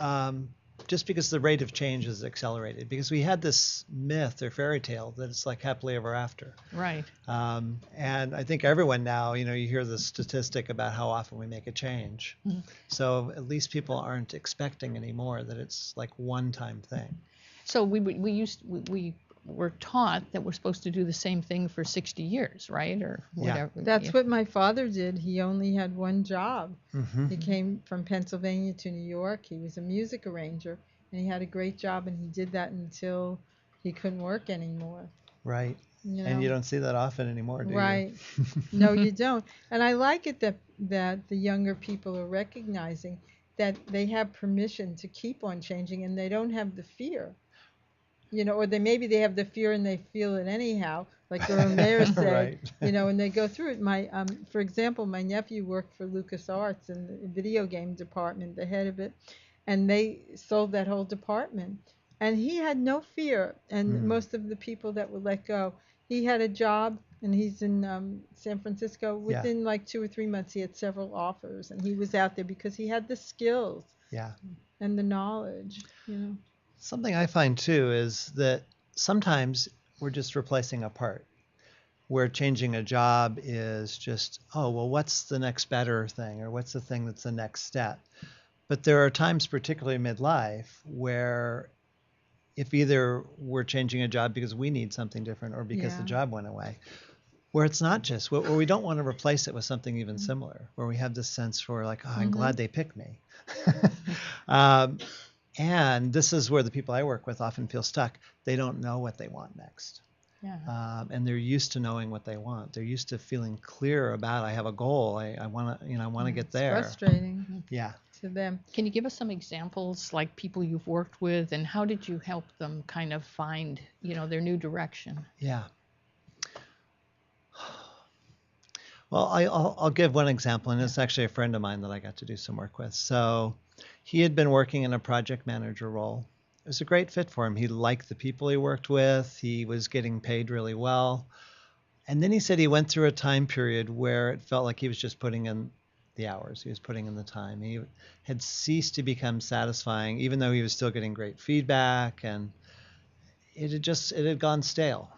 just because the rate of change is accelerated, because we had this myth or fairy tale that it's like happily ever after. Right. And I think everyone now, you hear the statistic about how often we make a change. Mm-hmm. So at least people aren't expecting anymore that it's like one-time thing. So we were taught that we're supposed to do the same thing for 60 years, right? Or whatever. Yeah. That's what my father did. He only had one job. Mm-hmm. He came from Pennsylvania to New York. He was a music arranger, and he had a great job, and he did that until he couldn't work anymore. Right. And you don't see that often anymore, do you? Right. No, you don't. And I like it that the younger people are recognizing that they have permission to keep on changing, and they don't have the fear. Or maybe they have the fear and they feel it anyhow, like Guru Meher said, right. And they go through it. For example, my nephew worked for LucasArts in the video game department, the head of it, and they sold that whole department. And he had no fear. And most of the people that were let go, he had a job, and he's in San Francisco. Within like 2 or 3 months, he had several offers, and he was out there because he had the skills and the knowledge, Something I find too is that sometimes we're just replacing a part, where changing a job is just, what's the next better thing, or what's the thing that's the next step? But there are times, particularly midlife, where if either we're changing a job because we need something different or because the job went away, where it's not just, where we don't want to replace it with something even similar, where we have this sense for like, I'm glad they picked me. And this is where the people I work with often feel stuck. They don't know what they want next. Yeah. And they're used to knowing what they want. They're used to feeling clear about, I have a goal. I want to, I want to get there. It's frustrating. Yeah. To them. Can you give us some examples, like people you've worked with, and how did you help them kind of find, their new direction? Yeah. Well, I'll give one example, and it's actually a friend of mine that I got to do some work with. So he had been working in a project manager role. It was a great fit for him. He liked the people he worked with. He was getting paid really well. And then he said he went through a time period where it felt like he was just putting in the hours. He was putting in the time. He had ceased to become satisfying, even though he was still getting great feedback. And it had gone stale.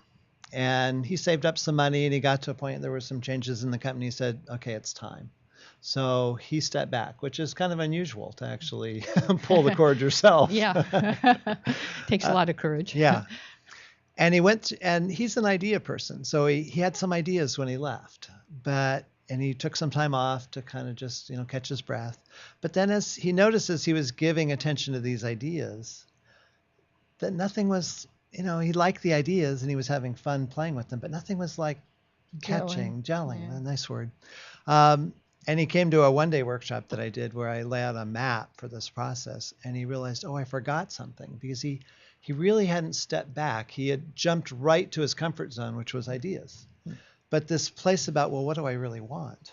And he saved up some money, and he got to a point, there were some changes in the company. He said, okay, it's time. So he stepped back, which is kind of unusual to actually pull the cord yourself. Yeah. Takes a lot of courage. Yeah. And he went, and he's an idea person. So he had some ideas when he left, and he took some time off to kind of just, catch his breath. But then as he notices he was giving attention to these ideas, that nothing was, he liked the ideas and he was having fun playing with them, but nothing was like gelling. Yeah. A nice word. And he came to a one-day workshop that I did where I lay out a map for this process, and he realized, I forgot something, because he really hadn't stepped back. He had jumped right to his comfort zone, which was ideas. But this place about, well, what do I really want?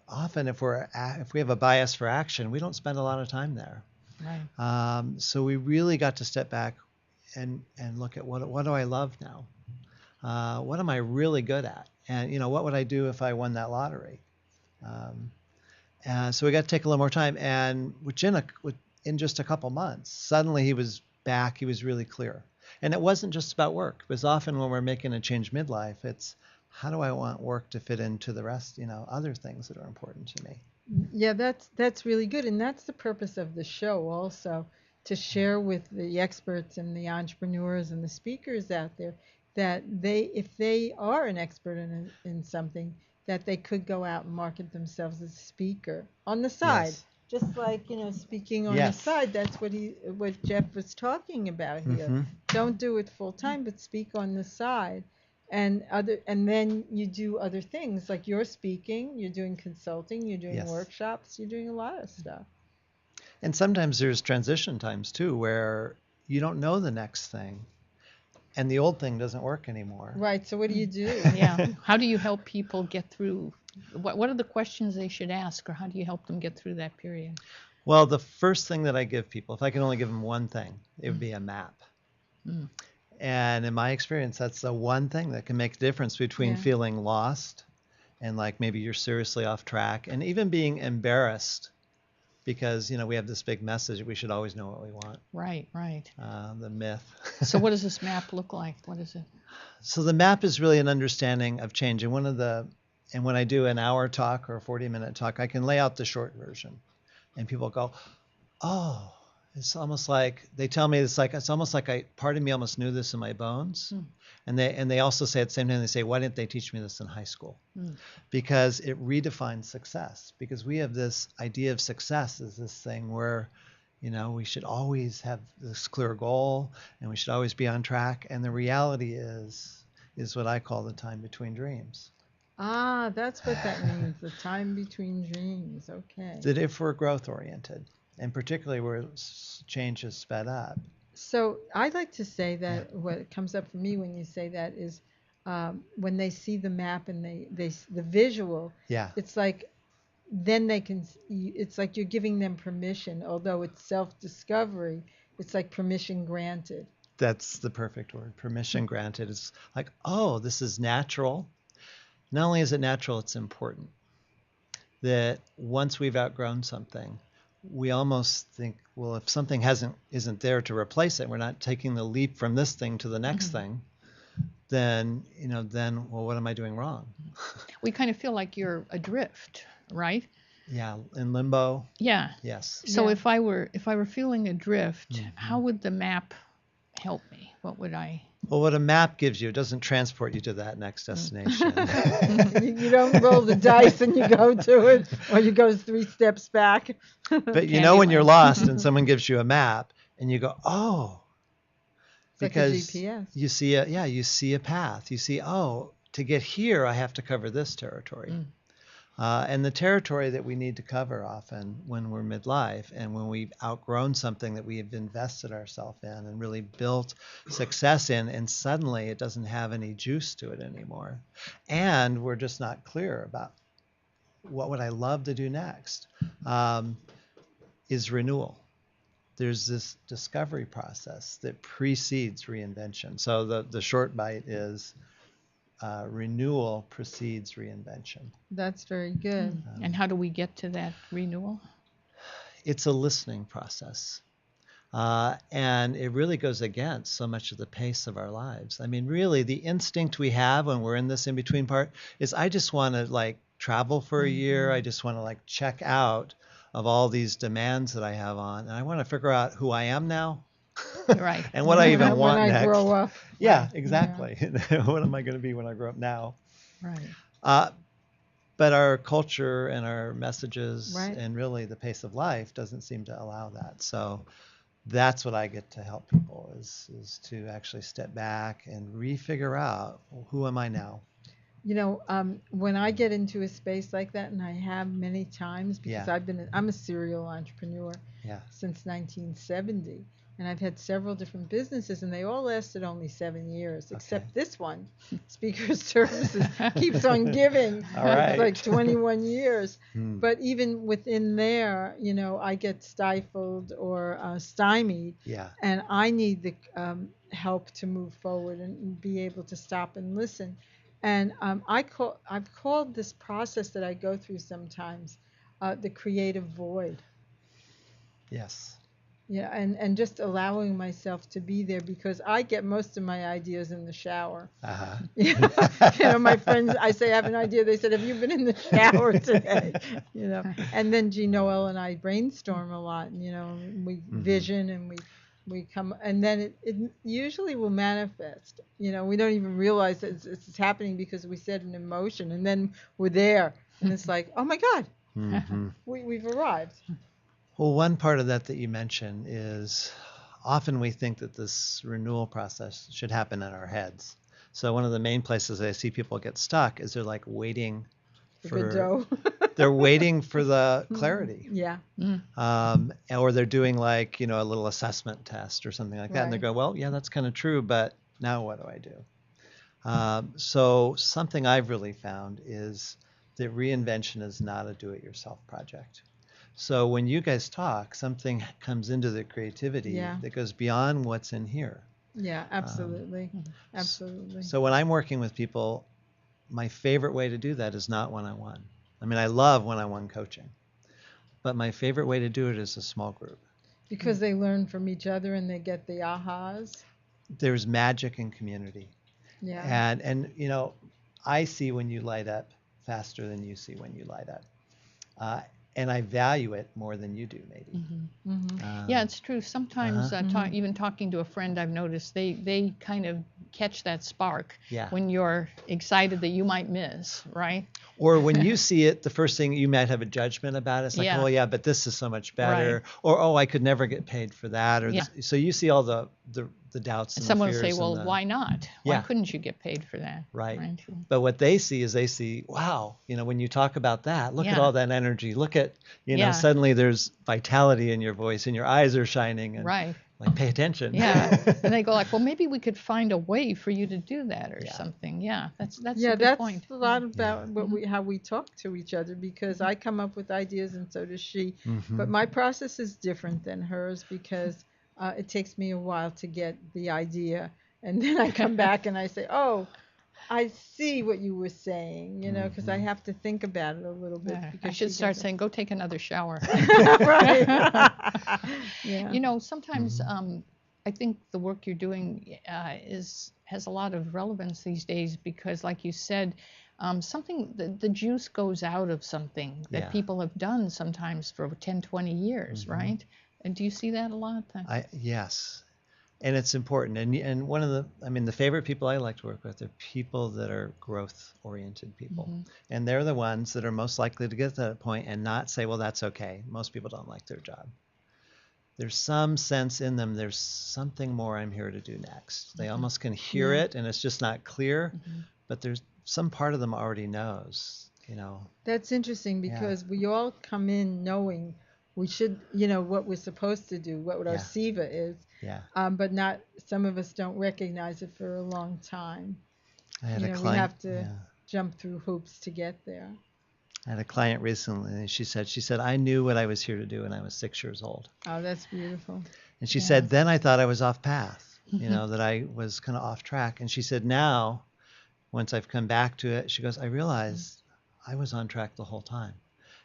Often if we have a bias for action, we don't spend a lot of time there. Right. So we really got to step back and look at what do I love now? What am I really good at? And what would I do if I won that lottery? And so we got to take a little more time, and in just a couple months, suddenly he was back. He was really clear, and it wasn't just about work. It was often when we're making a change midlife, it's how do I want work to fit into the rest, other things that are important to me. Yeah, that's really good, and that's the purpose of the show also, to share with the experts and the entrepreneurs and the speakers out there that if they are an expert in something, that they could go out and market themselves as a speaker on the side. Yes. Just like, speaking on Yes. the side, that's what Jeff was talking about here. Mm-hmm. Don't do it full time, but speak on the side. And then you do other things, like you're speaking, you're doing consulting, you're doing Yes. workshops, you're doing a lot of stuff. And sometimes there's transition times too, where you don't know the next thing, and the old thing doesn't work anymore. Right. So what do you do? Yeah. How do you help people get through? What are the questions they should ask, or how do you help them get through that period? Well, the first thing that I give people, if I can only give them one thing, it would be a map. Mm. And in my experience, that's the one thing that can make the difference between Yeah. feeling lost and like maybe you're seriously off track, and even being embarrassed because, we have this big message that we should always know what we want. Right. The myth. So what does this map look like? What is it? So the map is really an understanding of change. And when I do an hour talk or a 40-minute talk, I can lay out the short version. And people go, oh, it's almost like, they tell me it's almost like part of me almost knew this in my bones. Mm. And they also say at the same time, they say, why didn't they teach me this in high school? Mm. Because it redefines success. Because we have this idea of success as this thing where, we should always have this clear goal and we should always be on track. And the reality is what I call the time between dreams. Ah, that's what that means, the time between dreams. Okay. That if we're growth oriented, and particularly where change is sped up. So I'd like to say that what comes up for me when you say that is when they see the map and the visual, Yeah. it's like then it's like you're giving them permission, although it's self-discovery, it's like permission granted. That's the perfect word, permission granted. It's like, oh, this is natural. Not only is it natural, it's important. That once we've outgrown something, we almost think, well, if something isn't there to replace it, we're not taking the leap from this thing to the next thing, then, well, what am I doing wrong? We kind of feel like you're adrift, right? Yeah, in limbo. Yeah. Yes. So Yeah. if I were feeling adrift, how would the map help me? What would I? Well, what a map gives you, it doesn't transport you to that next destination. You don't roll the dice and you go to it, or you go 3 steps back. But when you're lost and someone gives you a map and you go, oh, It's like a because GPS. you see a path. You see, oh, to get here, I have to cover this territory. And the territory that we need to cover often when we're midlife and when we've outgrown something that we have invested ourselves in and really built success in, and suddenly it doesn't have any juice to it anymore. And we're just not clear about what would I love to do next, is renewal. There's this discovery process that precedes reinvention. So the short bite is renewal precedes reinvention. That's very good. And how do we get to that renewal? It's a listening process. And it really goes against so much of the pace of our lives. I mean, really, the instinct we have when we're in this in-between part is I just want to like travel for a year. I just want to like check out of all these demands that I have on. And I want to figure out who I am now. Right. And what I even want when I next. grow up. Yeah, Right. exactly. What am I going to be when I grow up now? Right. But our culture and our messages Right. and really the pace of life doesn't seem to allow that. So that's what I get to help people is to actually step back and re-figure out, well, who am I now? You know, when I get into a space like that, and I have many times, because Yeah. I'm a serial entrepreneur Yeah. since 1970, and I've had several different businesses, and they all lasted only 7 years, except this one, Speaker Services, keeps on giving. All right. It's like 21 years. Hmm. But even within there, you know, I get stifled or stymied, Yeah. and I need the help to move forward and be able to stop and listen. And I've called this process that I go through sometimes the creative void. Yes. Yeah, and just allowing myself to be there, because I get most of my ideas in the shower. Uh-huh. You know, my friends, I say I have an idea. They said, "Have you been in the shower today?" You know, and then Jean-Noel and I brainstorm a lot. You know, we vision and we come, and then it usually will manifest. You know, we don't even realize that it's happening because we set an emotion, and then we're there, and it's like, oh my God, Mhm. we've arrived. Well, one part of that you mentioned is often we think that this renewal process should happen in our heads. So one of the main places I see people get stuck is they're like waiting The Godot. they're waiting for the clarity. Yeah. Or they're doing like, you know, a little assessment test or something like that. And they Right. go, well, yeah, that's kind of true, but now what do I do? So something I've really found is that reinvention is not a do-it-yourself project. So when you guys talk, something comes into the creativity Yeah. that goes beyond what's in here. Yeah, absolutely. Absolutely. So when I'm working with people, my favorite way to do that is not one-on-one. I mean, I love one-on-one coaching, but my favorite way to do it is a small group. Because they learn from each other and they get the ahas. There's magic in community. Yeah. And you know, I see when you light up faster than you see when you light up. And I value it more than you do, maybe. Yeah, it's true. Sometimes even talking to a friend, I've noticed they kind of catch that spark Yeah. when you're excited that you might miss, right? Or when you see it, the first thing you might have a judgment about it. It's like, Yeah. oh yeah, but this is so much better. Right. Or oh, I could never get paid for that. Or Yeah. so you see all the doubts and Someone the will fears. say, well, and the, why not? Why Yeah. couldn't you get paid for that? Right. But what they see is wow, you know, when you talk about that, look at Yeah. all that energy. Look at, you know, Yeah. suddenly there's vitality in your voice and your eyes are shining. And Right. like, pay attention. Yeah. And they go like, well, maybe we could find a way for you to do that or Yeah. something. Yeah, that's a Yeah, good that's point. a lot about how we talk to each other, because I come up with ideas and so does she. But my process is different than hers, because it takes me a while to get the idea, and then I come back and I say, oh, I see what you were saying, you know, because I have to think about it a little bit. Yeah, Because I should she start gets saying, go take another shower. right. Yeah. You know, sometimes I think the work you're doing has a lot of relevance these days because, like you said, the juice goes out of something that Yeah. people have done sometimes for 10, 20 years, right? And do you see that a lot? Yes. And it's important. And one of the favorite people I like to work with are people that are growth-oriented people. And they're the ones that are most likely to get to that point and not say, well, that's okay. Most people don't like their job. There's some sense in them, there's something more I'm here to do next. They almost can hear it, and it's just not clear, but there's some part of them already knows, you know. That's interesting, because we all come in knowing we should, you know, what we're supposed to do, what our SIVA is. Yeah. But not, some of us don't recognize it for a long time. I had a We client. have to jump through hoops to get there. I had a client recently, and she said, I knew what I was here to do when I was 6 years old. Oh, that's beautiful. And she said, then I thought I was off path, you know, that I was kind of off track. And she said, now, once I've come back to it, she goes, I realized I was on track the whole time.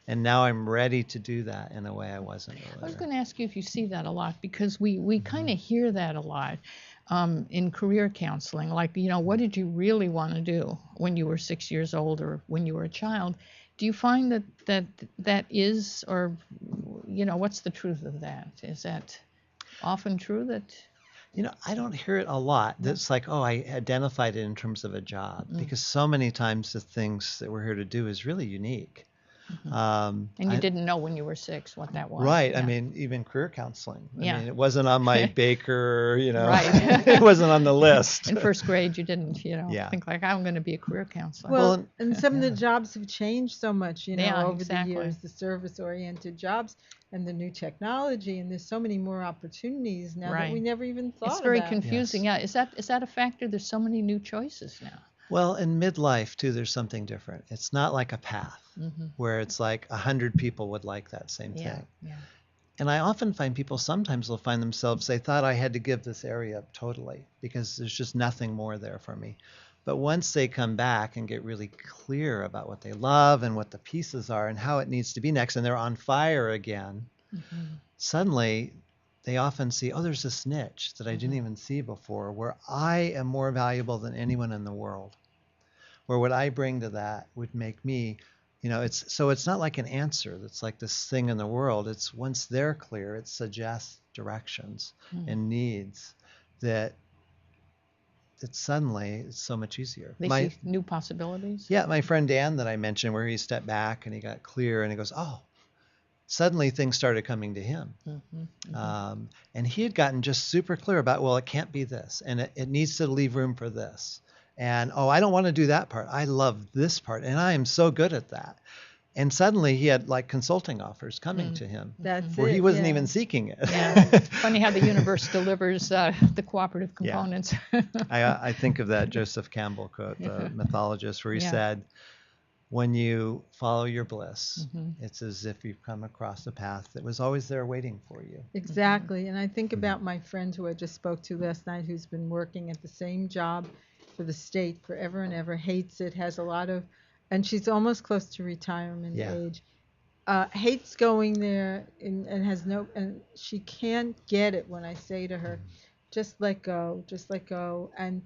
And now I'm ready to do that in a way I wasn't earlier. I was going to ask you if you see that a lot, because we kind of hear that a lot in career counseling. Like, what did you really want to do when you were 6 years old or when you were a child? Do you find that is, or, what's the truth of that? Is that often true that... I don't hear it a lot. That's like, oh, I identified it in terms of a job, because so many times the things that we're here to do is really unique. And you didn't know when you were 6 what that was. Right. Yeah. I mean, even career counseling. I Yeah. mean, it wasn't on my Baker, Right. it wasn't on the list. In first grade, you didn't, Yeah. think like, I'm going to be a career counselor. Well, and some of the jobs have changed so much, Yeah, over exactly. the years, the service-oriented jobs and the new technology, and there's so many more opportunities now that we Right. never even thought It's very about. confusing. Yeah. Is that a factor? There's so many new choices now. Well, in midlife, too, there's something different. It's not like a path where it's like 100 people would like that same Yeah. thing. Yeah. And I often find people sometimes will find themselves, they thought I had to give this area up totally because there's just nothing more there for me. But once they come back and get really clear about what they love and what the pieces are and how it needs to be next, and they're on fire again, suddenly they often see, oh, there's this niche that I didn't even see before where I am more valuable than anyone in the world, where what I bring to that would make me, it's not like an answer that's like this thing in the world. It's once they're clear, it suggests directions and needs that suddenly it's so much easier. They see new possibilities. Yeah, my friend Dan that I mentioned, where he stepped back and he got clear and he goes, oh, suddenly things started coming to him. And he had gotten just super clear about, well, it can't be this, and it needs to leave room for this. And, oh, I don't want to do that part. I love this part, and I am so good at that. And suddenly he had like consulting offers coming to him That's where it, he wasn't yeah. even seeking it. Yeah. Funny how the universe delivers the cooperative components. I think of that Joseph Campbell quote, the mythologist, where he said, when you follow your bliss, it's as if you've come across a path that was always there waiting for you. Exactly. And I think about my friend who I just spoke to last night, who's been working at the same job for the state forever and ever, hates it, has a lot of, and she's almost close to retirement age, hates going there and has no, and she can't get it when I say to her, just let go, just let go. And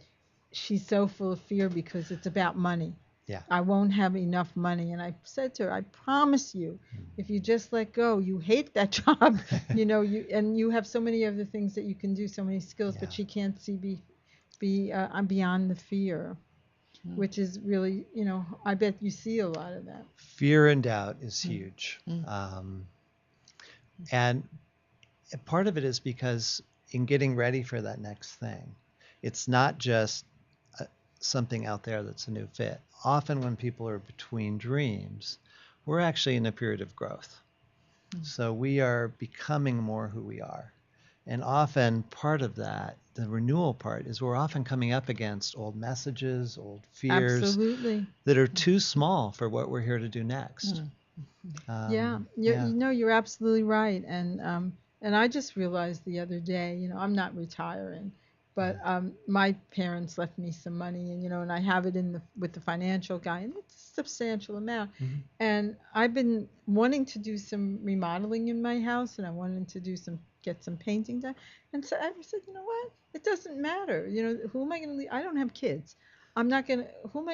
she's so full of fear because it's about money. Yeah. I won't have enough money. And I said to her, I promise you, if you just let go, you hate that job, you have so many other things that you can do, so many skills, but she can't see I'm beyond the fear, which is really, I bet you see a lot of that. Fear and doubt is huge. And part of it is because in getting ready for that next thing, it's not just something out there that's a new fit. Often when people are between dreams, we're actually in a period of growth. So we are becoming more who we are. And often part of that, the renewal part, is we're often coming up against old messages, old fears Absolutely. that are too small for what we're here to do next. You're absolutely right. And I just realized the other day, I'm not retiring, but my parents left me some money, and I have it with the financial guy, and it's a substantial amount. And I've been wanting to do some remodeling in my house, and I wanted to get some painting done. And so I said, you know what? It doesn't matter. Who am I going to leave? I don't have kids. Who am I going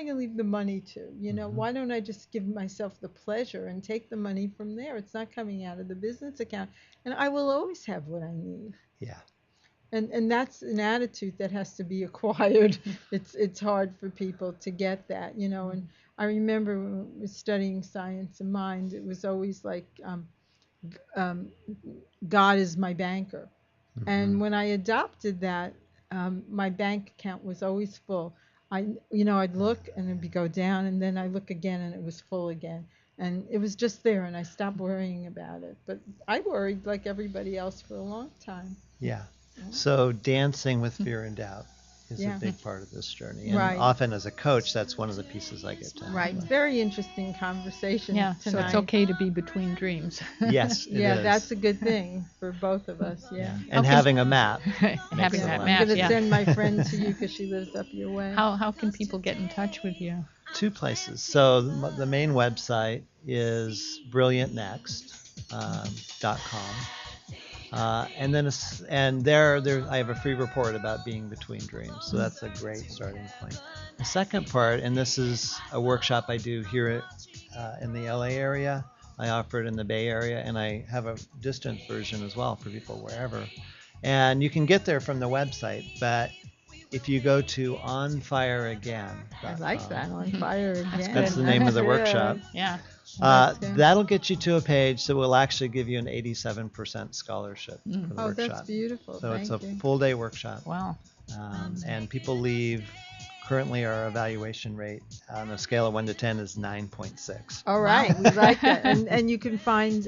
to leave the money to? Why don't I just give myself the pleasure and take the money from there? It's not coming out of the business account, and I will always have what I need. Yeah. And that's an attitude that has to be acquired. It's hard for people to get that, And I remember when we were studying science of mind, it was always like God is my banker. And when I adopted that, my bank account was always full. I'd look and it'd go down, and then I look again and it was full again. And it was just there, and I stopped worrying about it. But I worried like everybody else for a long time. Yeah. So dancing with fear and doubt is Yeah. a big part of this journey. And Right. often as a coach, that's one of the pieces I get to have. Right. Very interesting conversation Yeah, tonight. so it's okay to be between dreams. Yes, it Yeah, is. that's a good thing for both of us. Yeah. And Okay. having a map. Having it a that lot map, I'm going to yeah. send my friend to you because she lives up your way. How can people get in touch with you? 2 places. So the main website is brilliantnext.com. And then there I have a free report about being between dreams. So that's a great starting point. The second part, and this is a workshop I do here in the LA area. I offer it in the Bay Area, and I have a distance version as well for people wherever. And you can get there from the website, but if you go to onfireagain.com, I like that. On fire again. That's the name of the Good. workshop. Yeah. That's good. That'll get you to a page that will actually give you an 87% scholarship for the Oh, workshop. that's beautiful. So it's a Thank you. full day workshop. Wow. And people leave. Currently, our evaluation rate on a scale of 1 to 10 is 9.6. All right, we like that. And you can find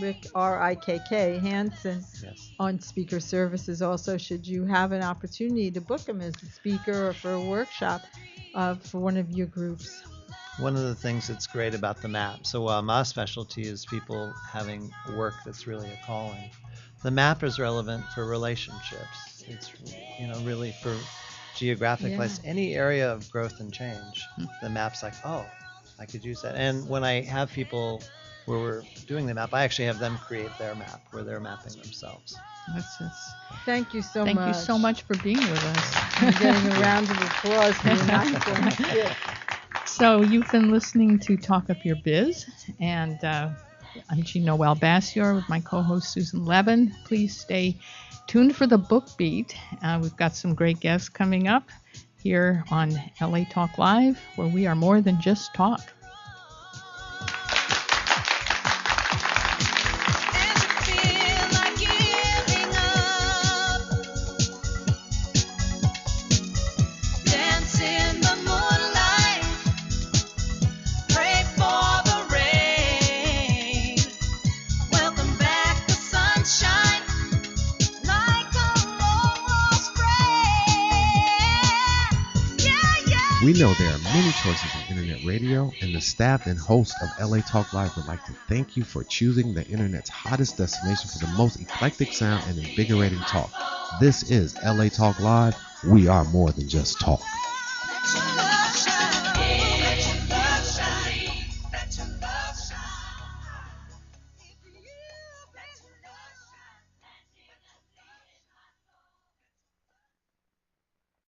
Rikk, R-I-K-K, Hansen Yes. on speaker services also, should you have an opportunity to book him as a speaker or for a workshop for one of your groups. One of the things that's great about the map, so while my specialty is people having work that's really a calling, the map is relevant for relationships. It's really for geographic place, any area of growth and change. The map's like, oh, I could use that. And when I have people where we're doing the map, I actually have them create their map where they're mapping themselves. Thank you so Thank much. you so much for being with us. I'm getting a round of applause for your 9.6. So you've been listening to Talk Up Your Biz, and I'm Jean-Noelbassior with my co-host Susan Levin. Please stay tuned for the book beat. We've got some great guests coming up here on LA Talk Live, where we are more than just talk. We know there are many choices in internet radio, and the staff and host of LA Talk Live would like to thank you for choosing the internet's hottest destination for the most eclectic sound and invigorating talk. This is LA Talk Live. We are more than just talk. Yeah.